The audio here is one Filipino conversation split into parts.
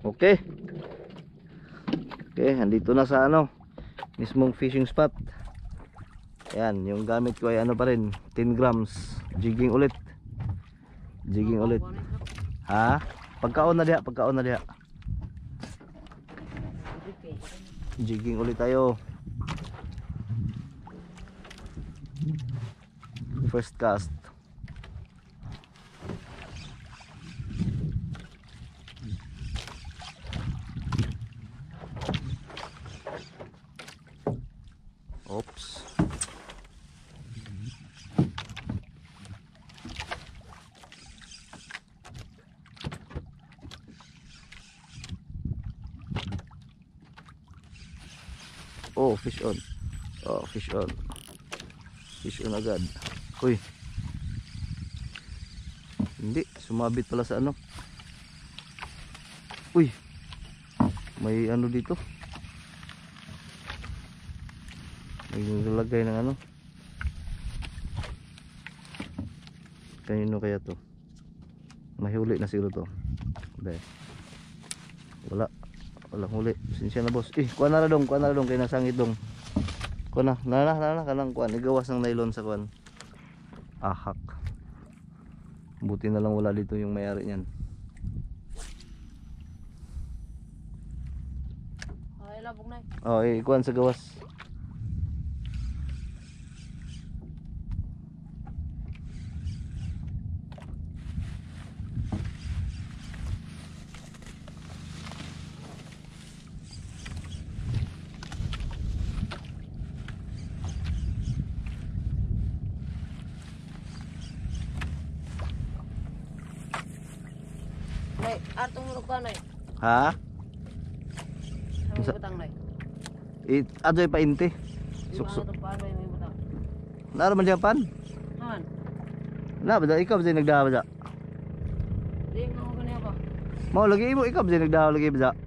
Okay. Okay, andito na sa ano, mismong fishing spot. Ayan, yung gamit ko ay ano pa rin, 10 grams. Jigging ulit. Jigging ulit. Ha? Pagkaon na diha, pagkaon na diha. Jigging ulit tayo. First cast. Oops. Oh, fish on. Oh, fish on. Fish on agad. Uy. Hindi, sumabit pala sa ano. Uy. May ano dito. May nilagay ng ano. Kanino kaya to? Mahuli na siguro to. Hindi. Wala. Walang huli. Sinsya na boss. Kuha na dong kay nasangit dong. Kuha na. Nana kanang kuan. Igawas ng nylon sa kuan. Ahak. Buti na lang wala dito yung may-ari niyan. Ay labog na. Oh, kuan sa gawas. Nay, atong lupa nay. Ha? May butang nay. Adoy pa inti. Suksok. Ano paano may butang? Naraman diyan pan? Han. Na ba ikaw ba nagdawa ba? Di nga ko niya ba? Mao lagi mo ikaw ba nagdawa lagi ba? Ang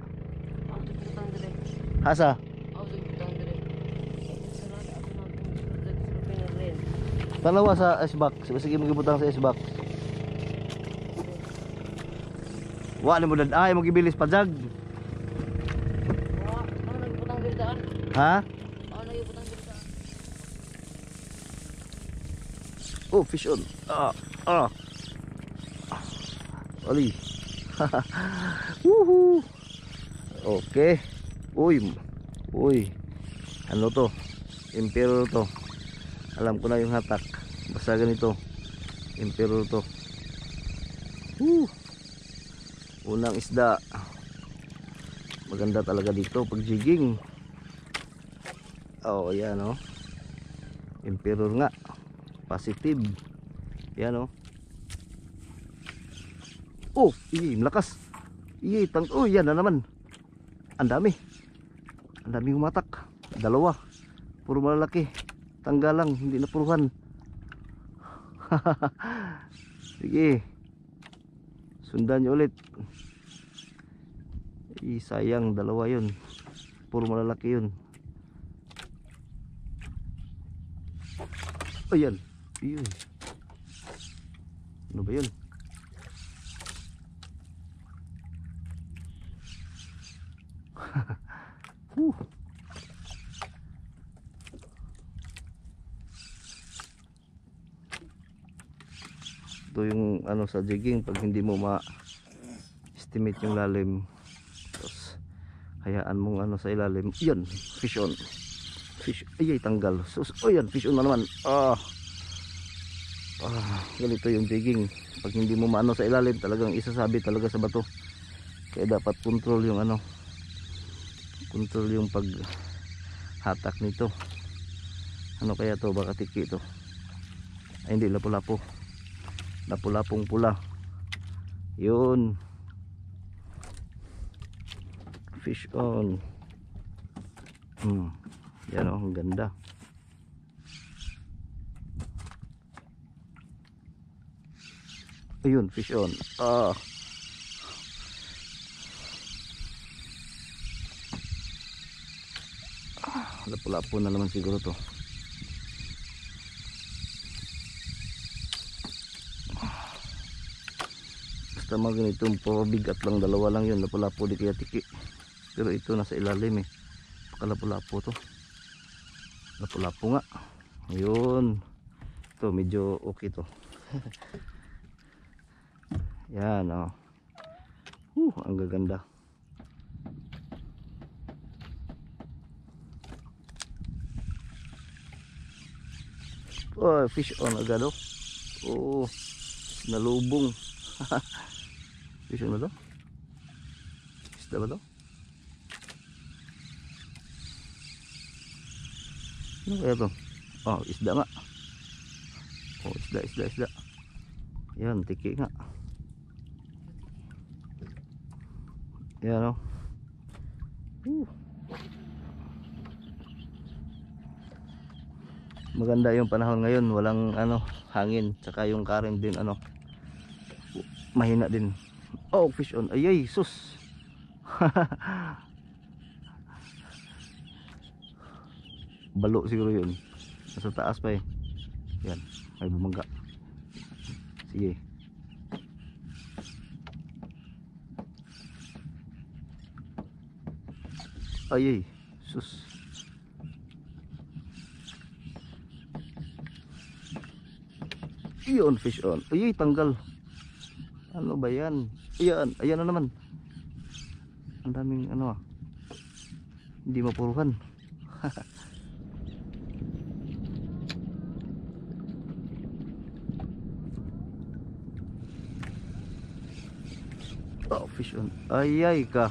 butang dire. Hasa? Ang butang dire. Sarado ako na pinarel. Tanawa sa S-box. Sige magibutang sa S-box. Wa ni mo ay mo gibilis pajag. Wa, ano nagbutang dire daan? Ha? Ano nagbutang dire daan? Oh, fish on. Ali. Woohoo. Okay. Uy. Ano to? Emperor to. Alam ko na yung hatak. Basta ganito. Emperor to. Unang isda. Maganda talaga dito pag jigging. Oh, ayan oh. Emperor nga. Positive. Yan oh. Oh, malakas. Oh, yan na naman. Ang dami. Ang dami humatak. Dalawa. Puro malalaki. Tanggalang, hindi na puruhan. Sige. Sundan nyo ulit. Sayang, dalawa yun. Puro malalaki yun. Ayan. Ayun. Ano ba yun? Ito yung ano sa jigging pag hindi mo ma-estimate yung lalim. Tapos hayaan mong ano sa ilalim. Yan, fish on. Fish, ay tanggal. Oh yan, fish on na naman. Ganito yung jigging. Pag hindi mo maano sa ilalim, talagang isasabi talaga sa bato. Kaya dapat control yung ano. Control yung pag hatak nito. Ano kaya to? Baka tiki to. Ay hindi, lapu-lapu. Lapu-lapong pula. Yun. Fish on. Yan oh, ang ganda. Ayun, fish on. Lapu-lapo na naman siguro to. basta mga ganitong pabigat lang, dalawa lang yun, lapu-lapo di kaya tiki. Pero ito nasa ilalim pakalapu-lapo to, lapu-lapo nga. Ayun, ito medyo okay to. Yan oh. Ang gaganda. Oh, fish on agad oh. Oh, nalubong. Fish on ba to? Isda ba to? Ano kaya to? Oh, isda nga. Oh, isda. Yan, tiki nga. Yan oh. Maganda yung panahon ngayon, walang hangin, tsaka yung current din mahina din. Oh, fish on. Ay, sus. Balo siguro yun. Nasa taas pa eh. Yan, may bumangga. Sige. Ay, sus. Iyon, fish on. Ay, tanggal. Ano ba yan? Ayan na naman. Ang daming hindi mapuruhan. Oh, fish on. Ay ka.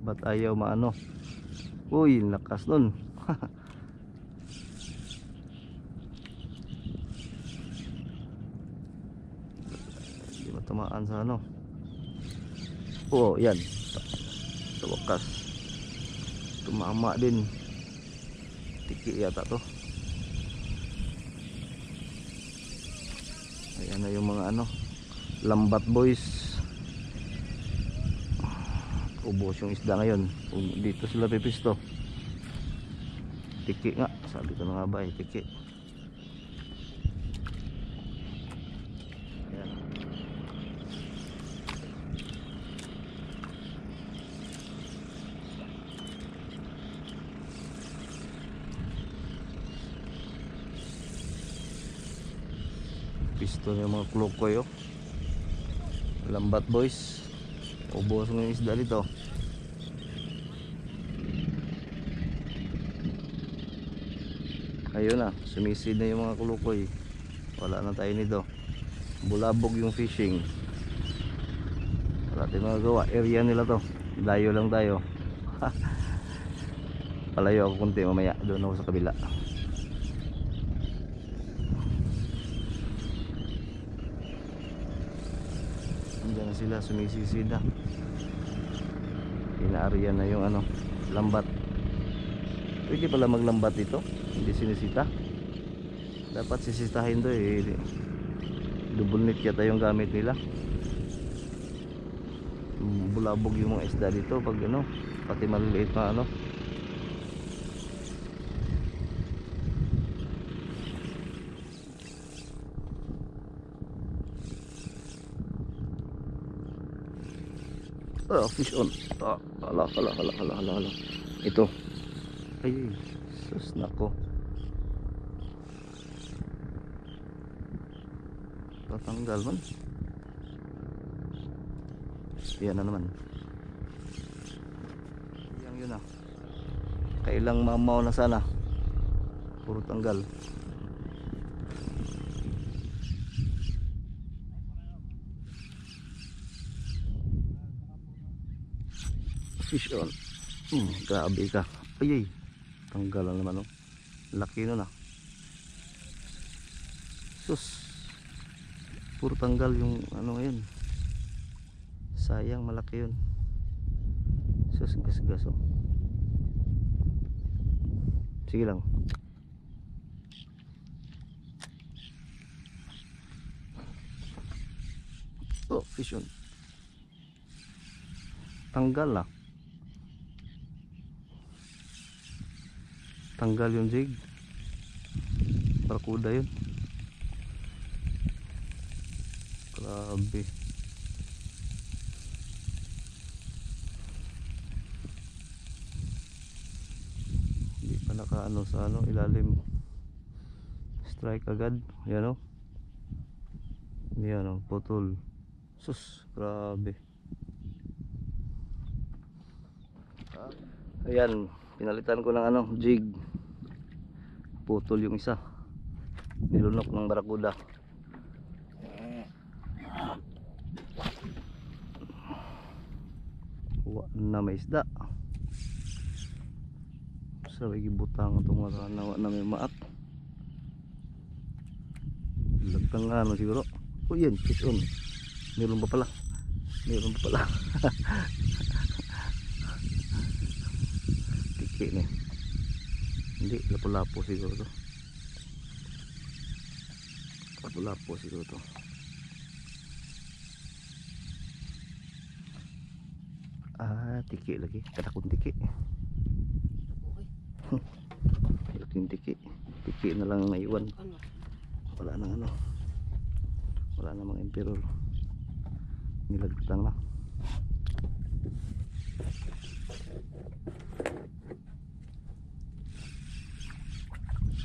Ba't ayaw maano? Uy, lakas nun. Hindi matamaan sa Oh, yan. Sa wakas. Tumama din. Tiki yata to. Ayan na yung mga lambat boys. Ubos yung isda ngayon. Dito sila pipisto. Tiki nga. Sabi ko na nga ba tiki. Ayan. Pisto yung mga klukoy oh. Lambat boys. Ubos ng isda dito. Ayun na, sumisid na yung mga kulukoy. Wala na tayo nito. Bulabog yung fishing. Wala tayong magagawa. Area nila to. Layo lang tayo. Palayo ako kunti mamaya. Doon ako sa kabila. Andiyan na sila, sumisisid na. Inaarya na yung lambat. Pwede pala maglambat dito. Hindi sinisita. Dapat sisitahin to eh. Double net yata yung gamit nila. Bulabog yung mga isda dito pag pati maliliit na fish on. Hala. Ito. Ay, sus nako. Tatanggal man. Yan na naman. Yun na. Kailang mamaw na sana. Puro tanggal. Fish on. Grabe ka. Ay, tanggal na naman laki nun sus. Puro tanggal yung ngayon. Sayang, malaki yun. Sus, gas oh. Sige lang. Oh, fish on. Tanggal na. Tanggal yung jig. Barkuda yun. Grabe. naka ano sa ano ilalim, strike agad. Yan o, yan o, putol. Sus, grabe. Ayan, pinalitan ko ng ano, jig. Putol yung isa, nilunok ng barakuda. Kuha na may isda. Sa gibutang itong mga nawa na may maat. Lagtang nga ano siguro. O yan, fish on. Meron pa pala. Meron pa pala. Tiki na. Hindi, lapu-lapo siguro to. Lapu-lapo siguro to. Ah, tiki lagi. Katakong tiki. Laking tiki. Tiki na lang ang naiwan. Ano? Wala nang ano. Wala namang emperor. Nilagtang na.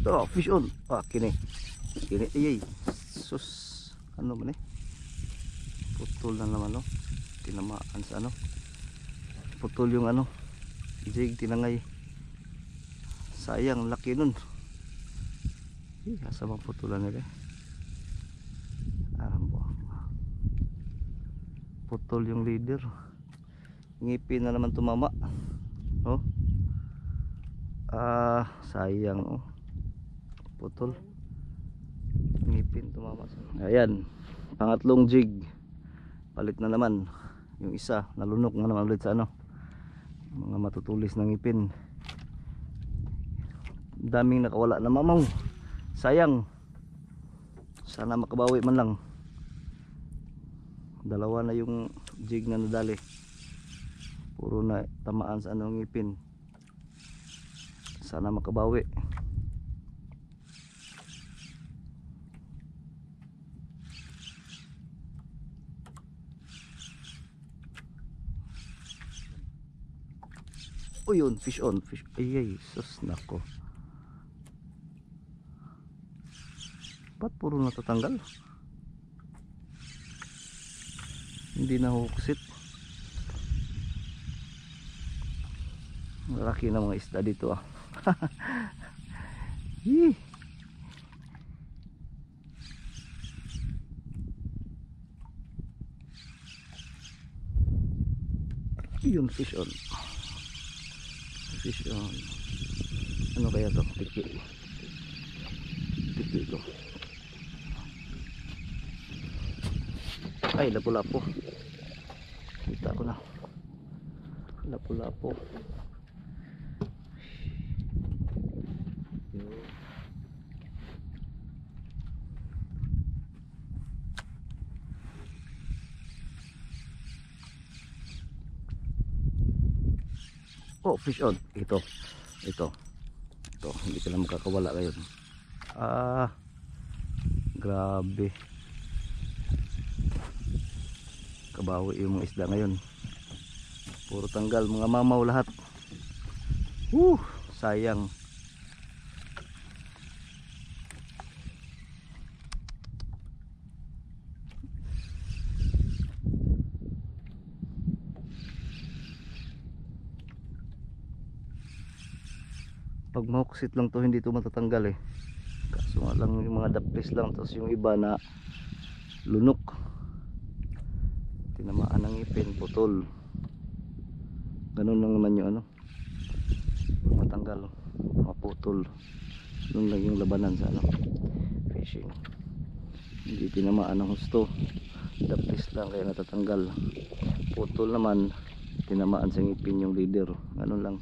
Oh, fish on. Ah, kini. Kini, ayay. Sus. Ano man eh. Putol na naman no. Tinamaan sa ano. Putol yung ano. Jig tinangay. Sayang, laki nun. Asa bang putulan nila? Putol yung leader. Ngipin na naman tumama. Oh. Ah, sayang oh. Putol. Ngipin tumama. Ayan, pangatlong jig. Palit na naman. Yung isa, nalunok na naman ulit sa ano. Mga matutulis ng ngipin. Daming nakawala na mamaw. Sayang. Sana makabawi man lang. Dalawa na yung jig na nadali. Puro na tamaan sa anong ngipin. Sana makabawi. O yun, fish on, fish. Ay, sus, nako. Ba't puro natatanggal? Hindi na huksit. Malaki na mga isda dito ah. Yun, fish on. Fish on. Ano kaya to? Tiki. Tiki to. Ay, lapu-lapo. Kita ko na. Lapu-lapo. Oh, fish on. Ito. Hindi ka na makakawala ngayon. Ah, grabe. Kabawi yung mga isda ngayon. Puro tanggal, mga mamaw lahat. Sayang. Pag mahuksit lang to, hindi to matatanggal eh. Kaso nga lang yung mga daplis lang, tapos yung iba na lunok. Tinamaan ng ipin, putol. Ganun lang naman yung ano, matanggal, maputol. Ganun lang yung labanan sa ano, fishing. Hindi tinamaan ng husto, daplis lang kaya natatanggal. Putol naman, tinamaan sa ngipin yung leader. Ganun lang.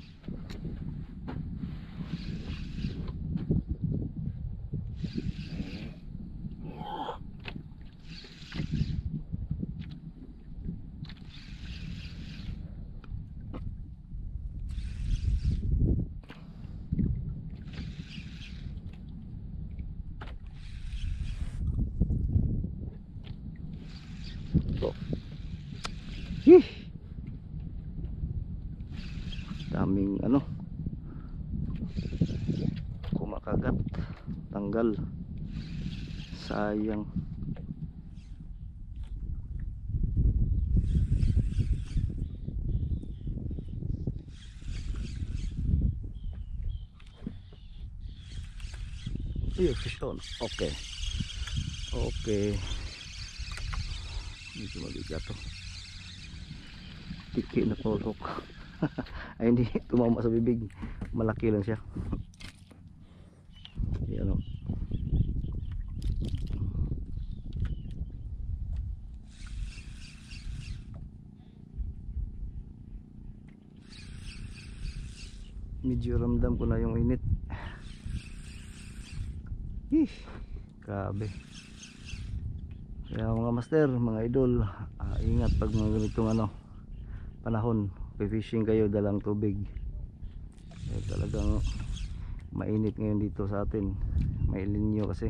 Daming ano, kagat, tanggal, sayang. Iya, fish on. Okay. Okay. Medyo mabigat to. Tiki na tulok. Ay, hindi tumama sa bibig. Malaki lang siya. Yan o. Medyo ramdam ko na yung init. Grabe. Kaya mga master, mga idol, ingat pag mga ganitong panahon, fishing kayo, dalang tubig. Talagang mainit ngayon dito sa atin. May linyo kasi.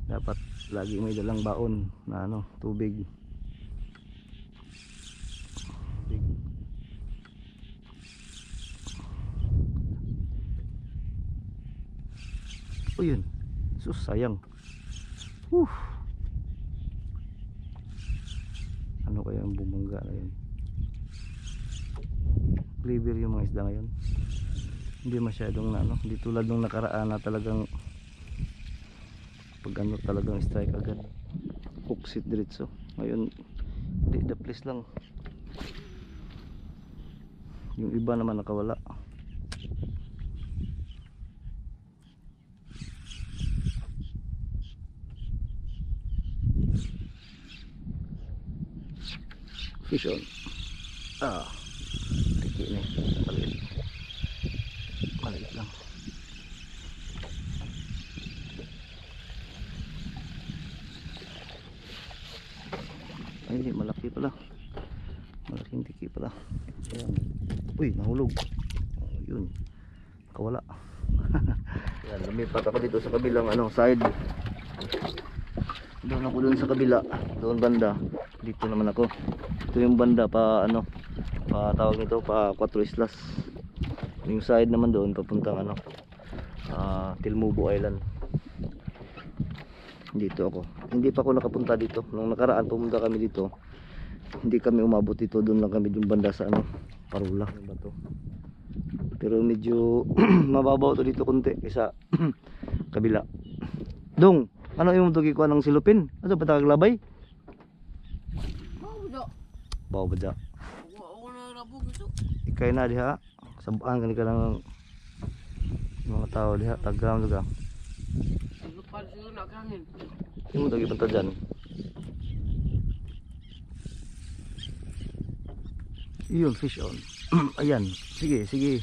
Dapat lagi may dalang baon na tubig. O yun, sus, sayang. Ano kaya ang bumangga na yun? Cleaver yung mga isda ngayon. Hindi masyadong hindi tulad nung nakaraan na talagang pag talagang strike agad. Hook sit diretso. Ngayon, hindi, the place lang. Yung iba naman nakawala. Fish on. Tiki ni. Maliit lang. Ay, hindi, malaki pala. Malaking tiki pala. Ayan. Uy, nahulog. Yun, nakawala. Yan, lumipat ako dito sa kabilang side. Doon ako dun sa kabila, doon banda. Dito naman ako. Ito yung banda pa pa tawag nito, pa 4 Islas. Yung side naman doon papuntang Tilmubo Island. Dito ako. Hindi pa ako nakapunta dito. Nung nakaraan pumunta kami dito, hindi kami umabot dito. Doon lang kami yung banda sa Parula. Ano ba to? Pero medyo mababaw to dito konti kaysa kabila. Dong, ano yung tugi ko ng silupin? Ano ba taglabay? Bawa ba dyan? Ako na rabog ito. Ikay na diha. Sabaan ka ng mga tao diha. Tagram juga. Lupal siguro na kangin. Yung mo tugi punta dyan. Yun, fish on. Ayan. Sige, sige.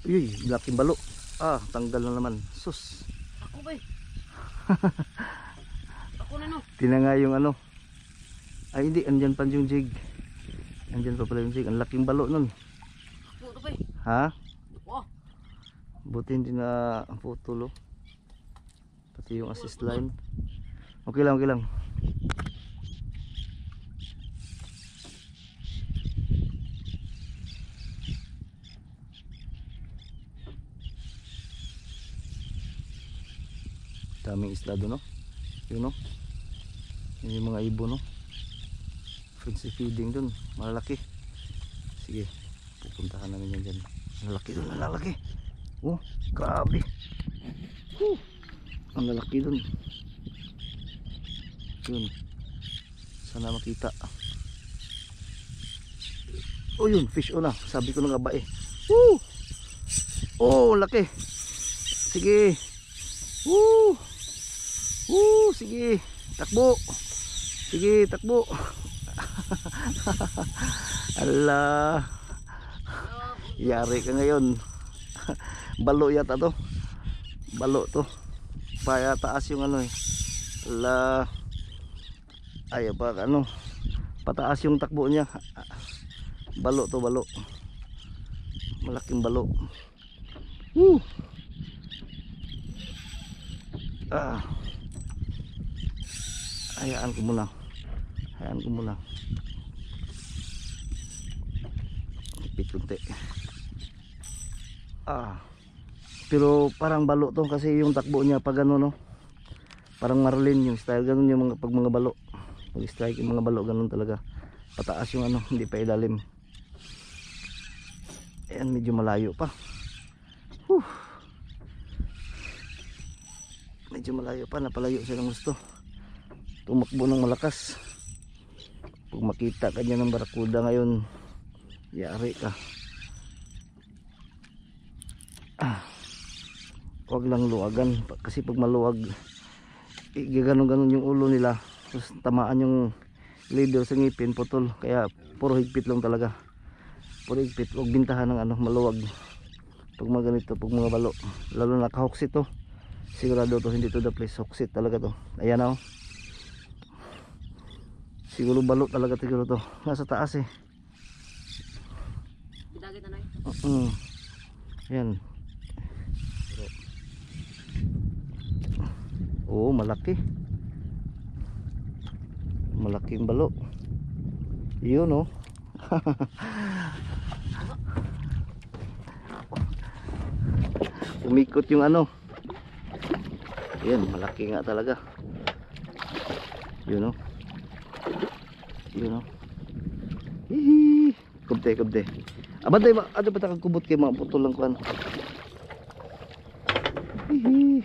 Uy, laking balo. Tanggal na naman. Sus. Ako ba? Ako na Tinanga yung Ay hindi, andyan pa yung jig. Andyan pa pala yung jig. Ang laking balo nun. Ako ba? Ha? Wow. Buti hindi na putulo. Pati yung assist line. Okay lang, okay lang. Daming isla doon, no? Yun, no? Yun yung mga ibon, no? Fancy feeding doon, malalaki. Sige, pupuntahan namin yan dyan. Malalaki doon, malalaki. Oh, grabe. Ang lalaki doon. Yun, sana makita. Oh yun, fish on na. Sabi ko na nga ba eh. Woo! Oh, laki. Sige. Woo! Woo! Sige, takbo. Sige, takbo. Ala, yari ka ngayon. Balo yata to. Balo to. Paya taas yung eh. Ala, ay pa pataas yung takbo niya. Balo to, balo. Malaking balo. Woo! Hayaan ko muna. Hayaan ko muna. Ipit kunti. Pero parang balo to kasi yung takbo niya pag ano no. Parang marlin yung style, ganun yung mga pag mga balo. Pag strike yung mga balo ganun talaga. Pataas yung ano, hindi pa ilalim. Ayan, medyo malayo pa. Whew. Medyo malayo pa, napalayo silang gusto. Tumakbo ng malakas. Pag makita ka niya ng barakuda ngayon, yari ka. Huwag lang luwagan kasi pag maluwag gaganon-ganon yung ulo nila, tapos tamaan yung leader sa ngipin, putol. Kaya puro higpit lang talaga, puro higpit. Huwag bintahan ng ano, maluwag pag mga ganito, pag mga balo, lalo na nakahuksit to. Sigurado to, hindi to the place, huksit talaga to. Ayan o, siguro balo talaga siguro to, nasa taas eh. Dagit na Ayan. Oo, malaki. Malaking balo. Yun oh. Umikot yung ano. Ayan, malaki nga talaga. Yun oh. Yun oh. Hihi. Kubte, kubte. Abantay ba? Ano ba takang kubot kay mga putol lang kuan?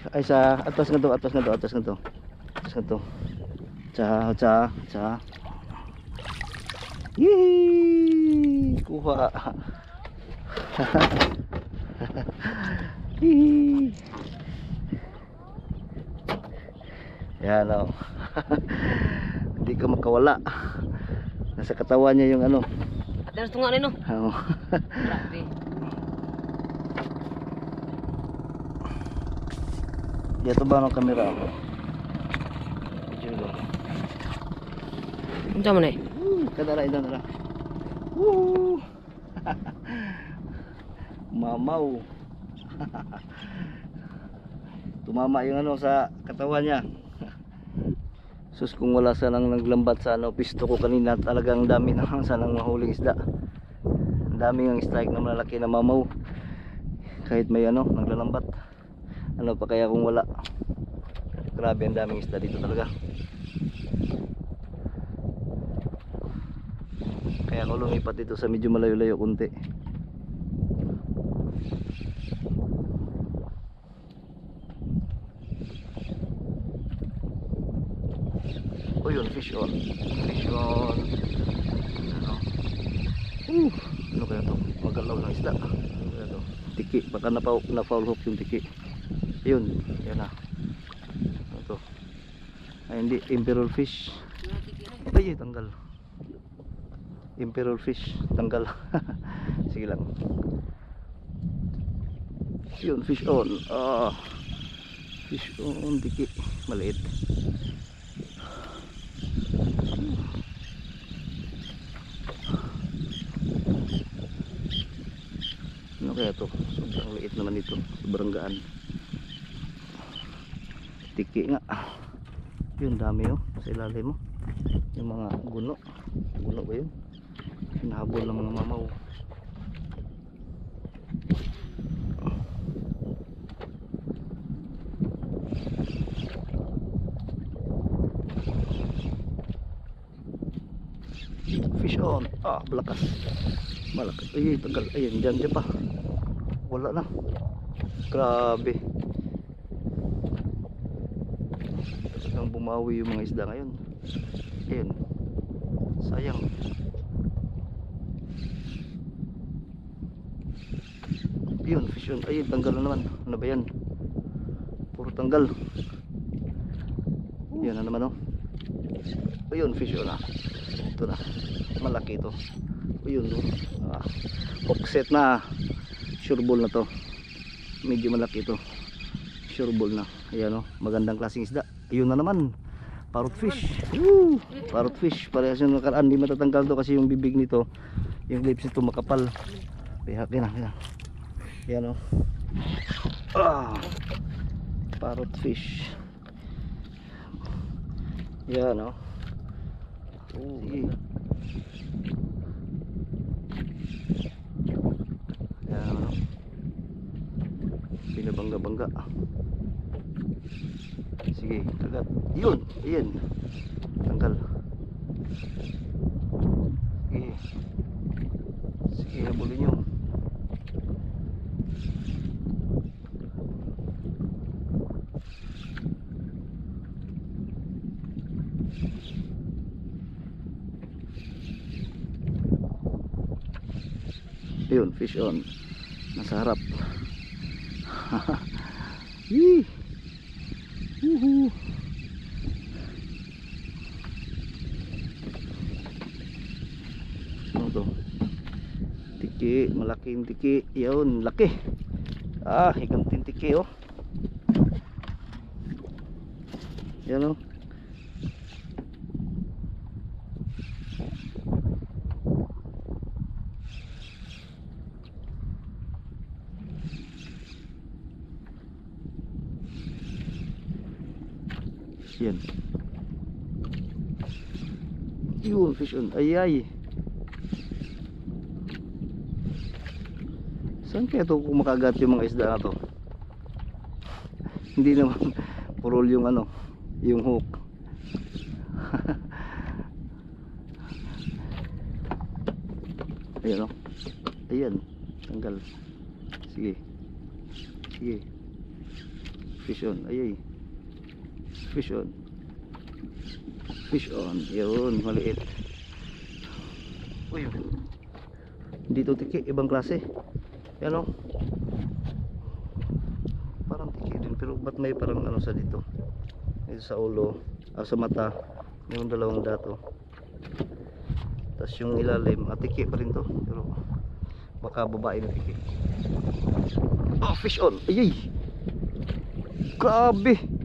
Ay sa atas nga to, atas nga to, atas nga to. Atas nga to. Cha. Yee! Kuha. Yee! Yan o. Hindi ka makawala. Nasa katawan niya yung ano. Atas tunga nino. Oo. Grabe. Dito ba ang kamera ako? Julo. Unsa man eh? Kadara ida na. Woo! Mamaw. Tumama yung ano sa katawan niya. Sus, kung wala sanang naglambat sa ano, pisto ko kanina, talagang dami na sanang mahuling isda. Ang dami ng strike na malalaki na mamaw. Kahit may ano, naglalambat. Ano pa kaya kung wala? Grabe, ang daming isda dito talaga. Kaya ako lumipat dito sa medyo malayo-layo kunti. Oh yun, fish on. Fish on. Ano? Ano kaya to? Magalaw ng isda. Ano kaya to? Tiki, baka na-foul hook yung tiki. Yun, yan na. Ano to? Ay hindi, emperor fish. Ay, tanggal. Emperor fish, tanggal. Sige lang. Yun, fish on. Fish on, tiki. Maliit. Ano kaya to? Sobrang liit naman ito. Sobrang gaan. Tiki nga. Yun, dami oh. Sa ilalim mo. Yung mga guno. Guno ba yun? Hinahabol ng mga mamaw. Fish on. Balakas. Malakas. Ay, tagal. Ayan, dyan pa. Wala na. Grabe. Talagang bumawi yung mga isda ngayon. Ayan. Sayang. Yun, fish on. Ay, tanggal na naman. Ano ba yan? Puro tanggal. Yan na naman oh. Ayun, fish on ah. Ito na. Malaki ito. Ayun oh. Offset na. Sureball na to. Medyo malaki ito. Sureball na. Ayan oh. Magandang klaseng isda. Ayun na naman. Parrot fish. Woo! Parrot fish. Parehas yung nakaraan. Hindi matatanggal to kasi yung bibig nito, yung lips nito makapal. Kaya kina. Ayan oh. Parrot fish. Ayan oh. Sige. Ayan oh. bangga bangga. Sige, kagat. Yun, ayan. Tanggal. Sige. Sige, habulin nyo. Yun, fish on. Nasa harap. Yee. Woohoo. Ano to? Tiki, malaking tiki. Yun, laki. Ah, higanting tiki oh. Yan oh. Yan. Yun, fish on. Ay. Saan kaya ito kung makagat yung mga isda na to? Hindi naman purol yung ano, yung hook. Ayan o. Ayan. Tanggal. Sige. Sige. Fish on. Ayay. Fish on. Fish on. Yun, maliit. Uy. Hindi to tiki, ibang klase. Yan o. Parang tiki din, pero ba't may parang ano sa dito? Dito sa ulo, sa mata. Yung dalawang dato. Tapos yung ilalim, tiki pa rin to. Pero baka babae na tiki. Oh, fish on. Ayay. Grabe.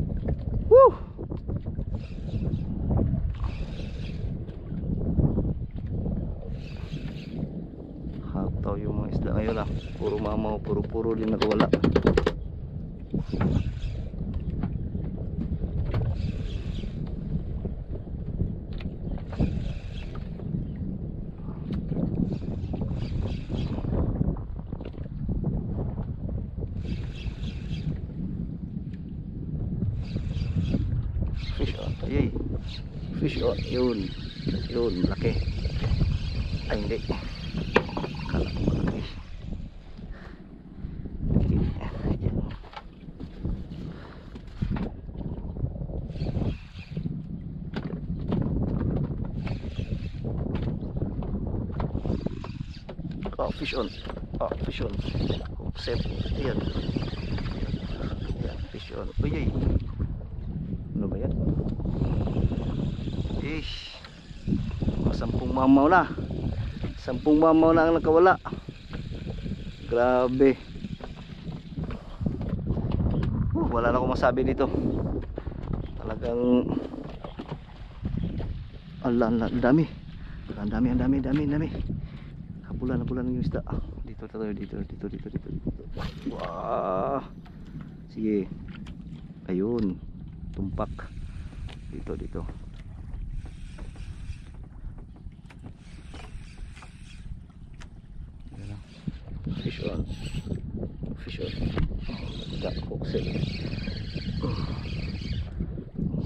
Woo! Hataw yung mga isda ngayon ah. Puro mamaw, puro din nakawala. Fish on, ayay. Fish on, yun. Yun, malaki. Ay, hindi. Kala ko malaki. Ayan. Oh, fish on. Oh, fish on. Set. Ayan. Ayan, fish on. Ayay. Ano ba yan? Ish, 10 mamaw na. 10 mamaw na ang nakawala. Grabe. Wala na akong masabi dito. Talagang ang dami. Ang dami. Hapulan yung isda. Dito. Wah. Sige. Ayun. Tumpak. Dito. Fish on. Got hook set.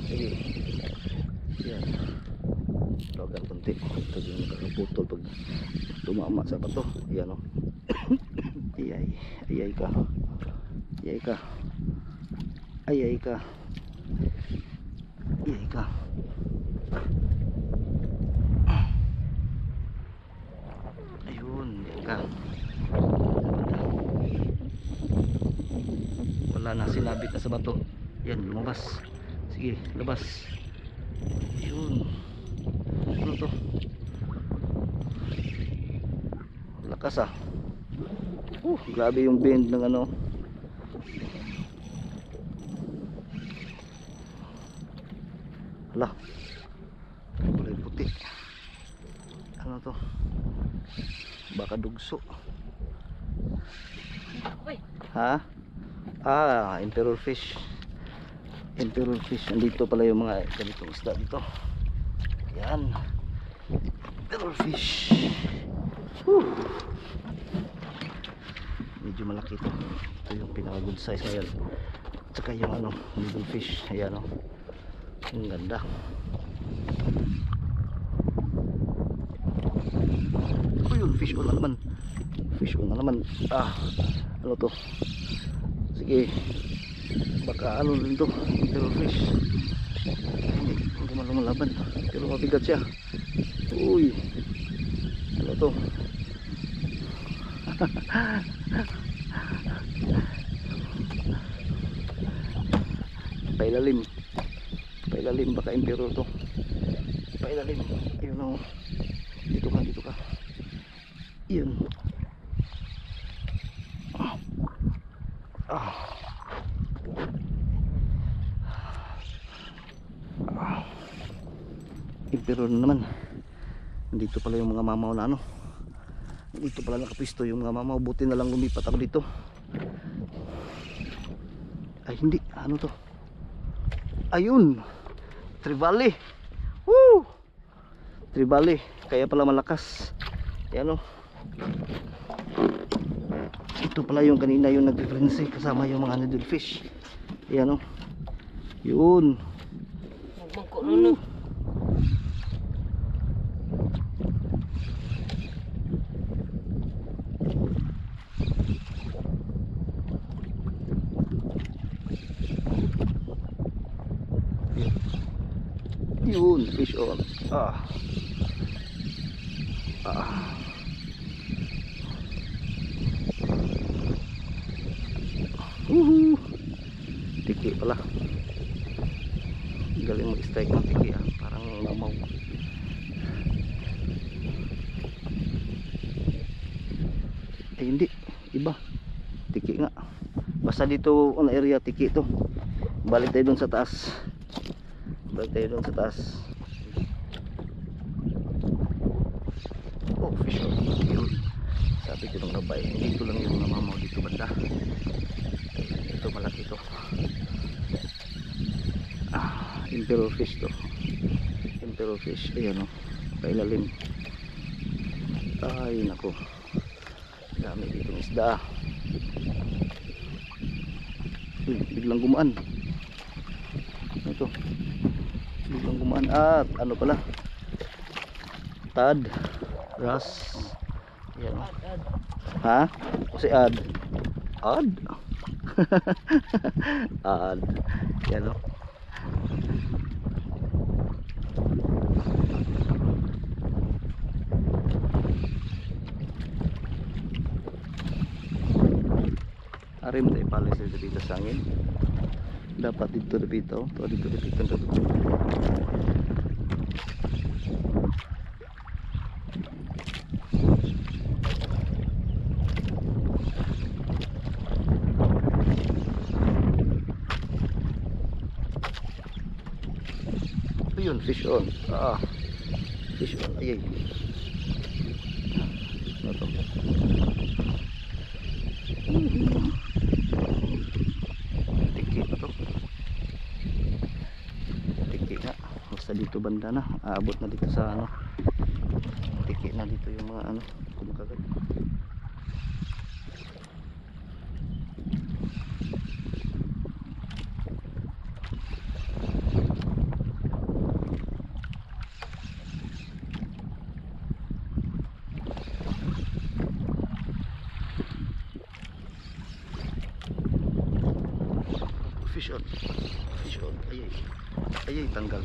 Sige. Yan. Logan kunti. Ito yung nakakaputol pag tumama sa bato. Yan o. Ayay ka. Ayun, yan ka. Wala na, sinabit na sa bato. Yan, lumabas. Sige, labas. Ayun. Ano to? Lakas ah. Grabe yung bend ng ano. Hala. Kulay puti. Ano to? Baka dugso. Uy. Ha? Emperor fish. Andito pala yung mga ganitong isda dito. Yan. Emperor fish. Medyo malaki ito. ito yung pinaka good size ngayon. Tsaka yung ano, middle fish. Ayan o. Ang ganda. Ayun, fish on na naman. Fish on na naman. Ano to? Sige. Baka ano rin to. Pero fish. Hindi man lumalaban. Pero mabigat siya. Uy. Ano to? Pailalim. Pailalim, baka impero to. Pailalim. Ayun o. Dito ka, dito ka. Yun. Impero na naman. Dito pala yung mga mamaw na ano. Dito pala nakapisto yung mga mamaw. Buti na lang lumipat ako dito. Ay hindi, ano to? Ayun, trevally. Woo! Trevally, kaya pala malakas. Ayan o. Ito pala yung kanina yung nag-difference kasama yung mga needlefish. Ayan o. Yun. Nagbangko na. Yun, fish on. Tiki pala. Galing mag-strike ng tiki parang namaw. Hindi, iba. Tiki nga. Basta dito on area tiki to. Balik tayo dun sa taas. Balik tayo dun sa taas. Oh, fish on. Yun. Sabi ko nung gabay, dito lang yung namamaw dito banda. Ito malaki to. Emperor fish to. Emperor fish. Ayan o. Pailalim. Ay nako. Dami dito ng isda. Biglang gumaan. Ito. Biglang gumaan. At ano pala? Tad. Ras. Ayan o. Ha? Kasi ad. Ad? Ad. Ayan o. Ari mo tayo palis dito sa angin. Dapat dito dito. Dito dito. Ayun, fish on. Fish on. Ayay. Ano to? Tiki pa to. Tiki nga. Basta dito banda na. Aabot na dito sa ano. Tiki na dito yung mga ano. Kumakagat. Fish on. Fish on. Ayay. Ayay, tanggal.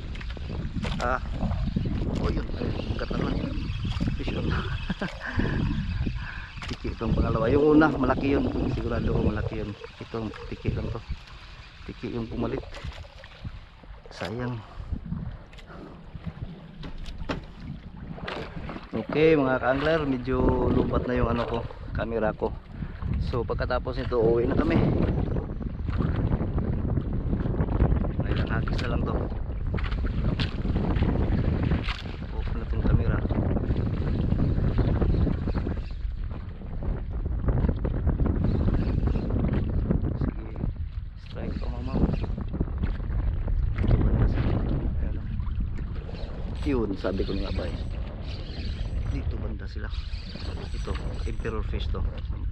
Oh yun. Katalan. Fish on. Tiki itong pangalawa. Yung una, malaki yun. Sigurado ko malaki yun. Itong tiki lang to. Tiki yung pumalit. Sayang. Okay mga ka-angler, medyo lubat na yung ano ko, camera ko. So pagkatapos nito, uwi na kami. Hagis na lang to. Off na itong camera. Sige, strike pa mamaw. Yun, sabi ko nga ba dito banda sila. Ito, emperor fish to.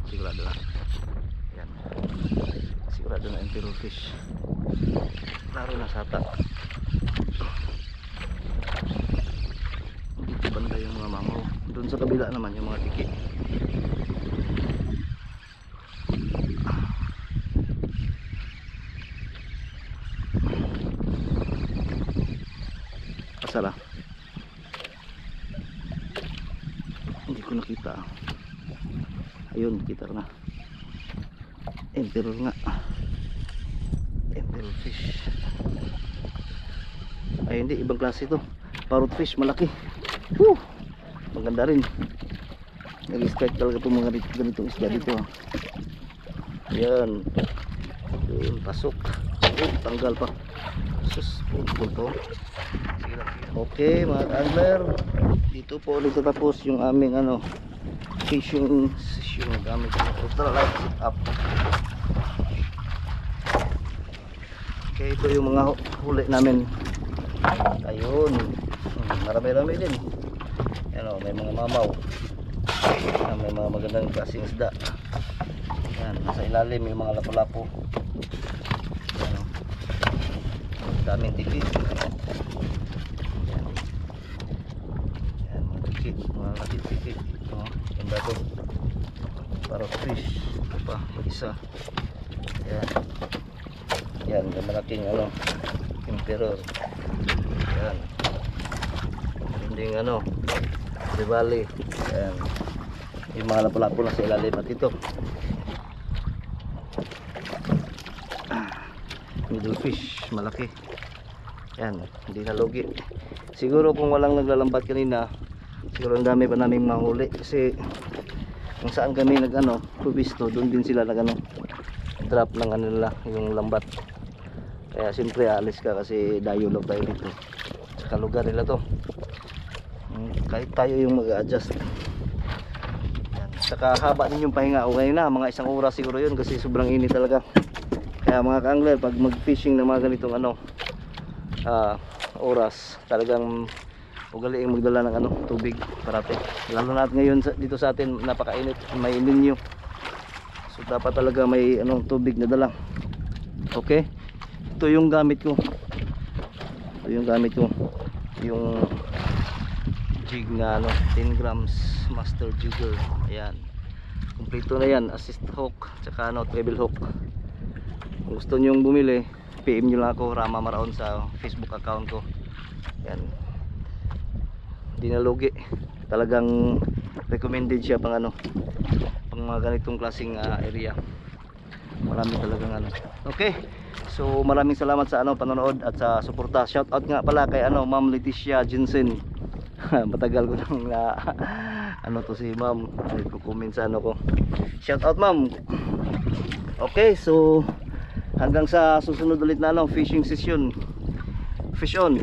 Sigurado lang. Yan. Sigurado na emperor fish. Laro na sa hatak. Dito banda yung mga mamaw. Doon sa kabila naman yung mga tiki. Asala. Hindi ko nakita. Ayun, kita na. Emperor nga. Emperor fish. Ay hindi, ibang klase ito. Parrot fish, malaki. Woo! Maganda rin. Nag-strike talaga itong mga ganitong isda dito. Ayan. Yun, pasok. Tanggal pa. Sus, punto. Okay mga angler, dito po ulit tatapos yung aming fishing session gamit yung ultra light setup. Okay, ito yung mga huli namin. Ayun, marami-rami din. Yan, may mga mamaw. May mga magandang klaseng isda. Yan, nasa ilalim yung mga lapu-lapu. Yan, daming tikit. Mga tikit. Ganda to. Parrot fish. Ito pa, isa. Yan. Yan, malaking emperor. Yan. Hindi Rivali. Yan. Yung mga lapu-lapu na sa ilalim at ito. Middle fish, malaki. Yan, hindi nalugi. Siguro kung walang naglalambat kanina, siguro ang dami pa naming mahuli kasi kung saan kami pubisto, doon din sila drop ng nila yung lambat. Kaya siyempre alis ka kasi dayo lang tayo dito. Sa lugar nila to. Kahit tayo yung mag-adjust. Saka haba din yung pahinga. O ngayon na, mga 1 oras siguro yun kasi sobrang init talaga. Kaya mga ka-angler, pag mag-fishing ng mga ganitong oras, talagang ugaliing magdala ng tubig parati. Lalo na ngayon dito sa atin napakainit, may ninyo. So dapat talaga may tubig na dala. Okay? Ito yung gamit ko. Yung jig na 10 grams master jigger. Ayan. Kumpleto na yan, assist hook, tsaka treble hook. Kung gusto niyo bumili, PM nyo lang ako, Rama Maraon sa Facebook account ko. Yan. Hindi nalugi. Talagang recommended siya pang pang mga ganitong klaseng area. Marami talagang Okay. So maraming salamat sa panonood at sa suporta. Shout out nga pala kay Ma'am Leticia Jensen. Matagal ko nang to si Ma'am. Nagko-comment sa ko. Shout out Ma'am. Okay, so hanggang sa susunod ulit na fishing session. Fish on.